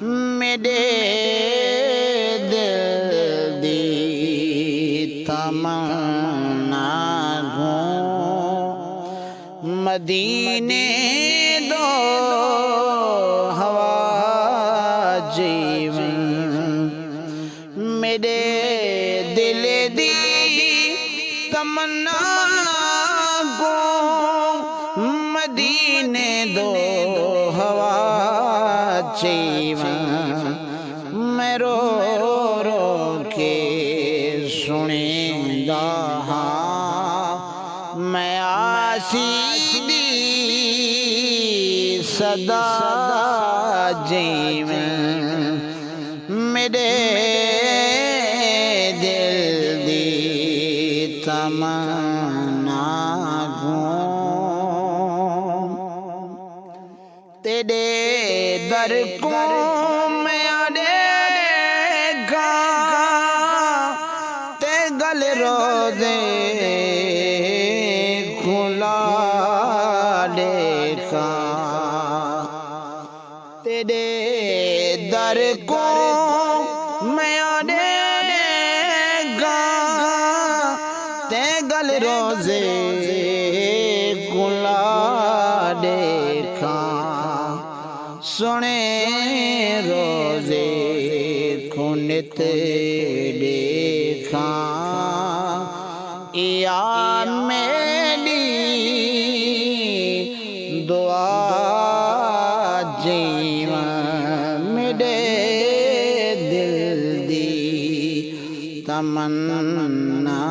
मेरे दिल दी तमन्ना गूं मदीने दो हवा जीवन मेरे दिल दी तमन्ना गूं मदीने दो हवा जीवन मैं रो रो के सुनेंदा हाँ मैं आसी दी सदा जीवन मेरे दिल दी तमन्ना गूं तेरे दर को मैं अड़ेगा ते गल रोज़े खुला देखा तेरे दर को मैं अड़ेगा ते गल रोज़े खुला देखा सुने रोज़े खुनित देखा या मेरी दुआ जीवन मेरे दिल दी तमन्ना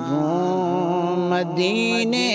गूं मदीने